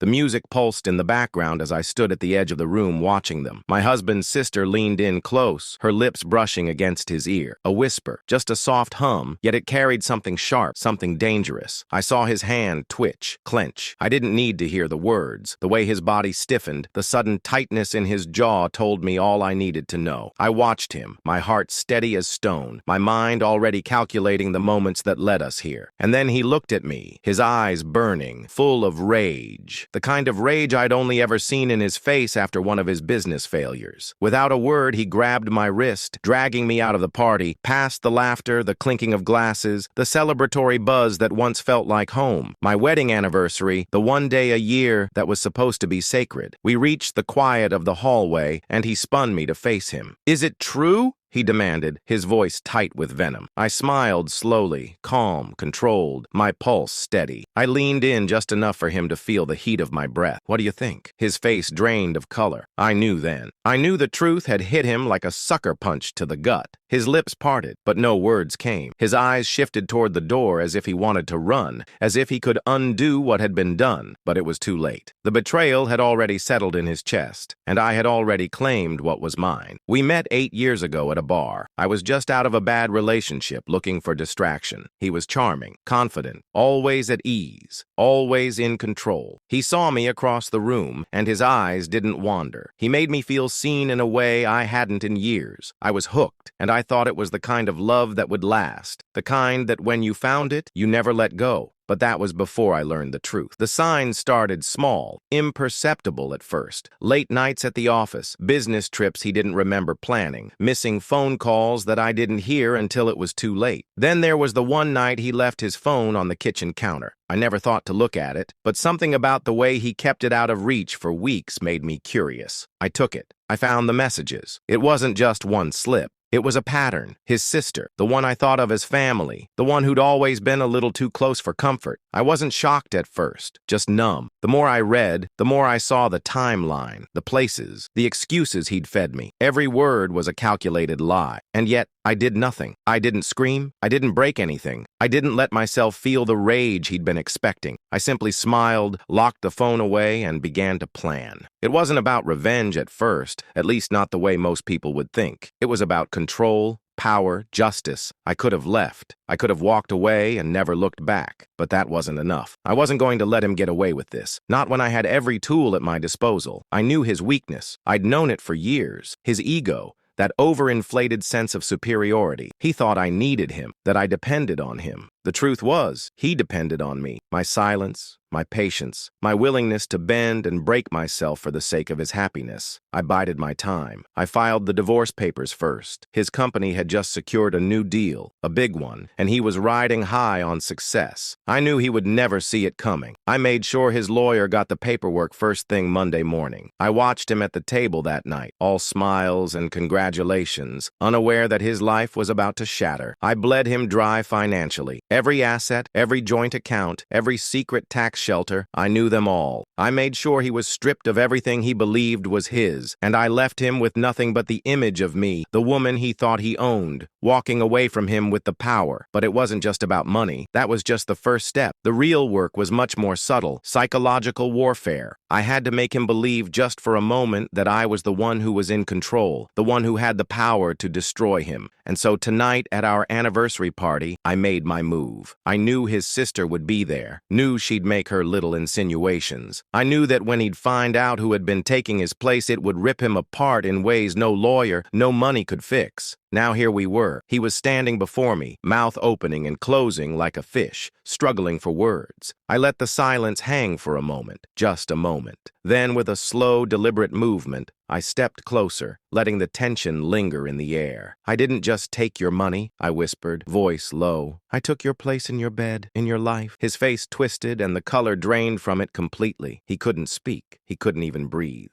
The music pulsed in the background as I stood at the edge of the room watching them. My husband's sister leaned in close, her lips brushing against his ear. A whisper, just a soft hum, yet it carried something sharp, something dangerous. I saw his hand twitch, clench. I didn't need to hear the words. The way his body stiffened, the sudden tightness in his jaw told me all I needed to know. I watched him, my heart steady as stone, my mind already calculating the moments that led us here. And then he looked at me, his eyes burning, full of rage. The kind of rage I'd only ever seen in his face after one of his business failures. Without a word, he grabbed my wrist, dragging me out of the party, past the laughter, the clinking of glasses, the celebratory buzz that once felt like home. My wedding anniversary, the one day a year that was supposed to be sacred. We reached the quiet of the hallway, and he spun me to face him. "Is it true?" he demanded, his voice tight with venom. I smiled slowly, calm, controlled, my pulse steady. I leaned in just enough for him to feel the heat of my breath. "What do you think?" His face drained of color. I knew then. I knew the truth had hit him like a sucker punch to the gut. His lips parted, but no words came. His eyes shifted toward the door as if he wanted to run, as if he could undo what had been done, but it was too late. The betrayal had already settled in his chest, and I had already claimed what was mine. We met 8 years ago at a bar. I was just out of a bad relationship, looking for distraction. He was charming, confident, always at ease, always in control. He saw me across the room, and his eyes didn't wander. He made me feel seen in a way I hadn't in years. I was hooked, and I thought it was the kind of love that would last, the kind that when you found it, you never let go. But that was before I learned the truth. The signs started small, imperceptible at first. Late nights at the office, business trips he didn't remember planning, missing phone calls that I didn't hear until it was too late. Then there was the one night he left his phone on the kitchen counter. I never thought to look at it, but something about the way he kept it out of reach for weeks made me curious. I took it. I found the messages. It wasn't just one slip. It was a pattern. His sister, the one I thought of as family, the one who'd always been a little too close for comfort. I wasn't shocked at first, just numb. The more I read, the more I saw the timeline, the places, the excuses he'd fed me. Every word was a calculated lie. And yet, I did nothing. I didn't scream. I didn't break anything. I didn't let myself feel the rage he'd been expecting. I simply smiled, locked the phone away, and began to plan. It wasn't about revenge at first, at least not the way most people would think. It was about control, power, justice. I could have left. I could have walked away and never looked back. But that wasn't enough. I wasn't going to let him get away with this. Not when I had every tool at my disposal. I knew his weakness. I'd known it for years. His ego. That overinflated sense of superiority. He thought I needed him, that I depended on him. The truth was, he depended on me. My silence, my patience, my willingness to bend and break myself for the sake of his happiness. I bided my time. I filed the divorce papers first. His company had just secured a new deal, a big one, and he was riding high on success. I knew he would never see it coming. I made sure his lawyer got the paperwork first thing Monday morning. I watched him at the table that night, all smiles and congratulations, unaware that his life was about to shatter. I bled him dry financially. Every asset, every joint account, every secret tax shelter, I knew them all. I made sure he was stripped of everything he believed was his, and I left him with nothing but the image of me, the woman he thought he owned, walking away from him with the power. But it wasn't just about money. That was just the first step. The real work was much more subtle, psychological warfare. I had to make him believe just for a moment that I was the one who was in control, the one who had the power to destroy him. And so tonight at our anniversary party, I made my move. I knew his sister would be there, knew she'd make her little insinuations. I knew that when he'd find out who had been taking his place, it would rip him apart in ways no lawyer, no money could fix. Now here we were. He was standing before me, mouth opening and closing like a fish, struggling for words. I let the silence hang for a moment, just a moment. Then, with a slow, deliberate movement, I stepped closer, letting the tension linger in the air. "I didn't just take your money," I whispered, voice low. "I took your place in your bed, in your life." His face twisted and the color drained from it completely. He couldn't speak. He couldn't even breathe.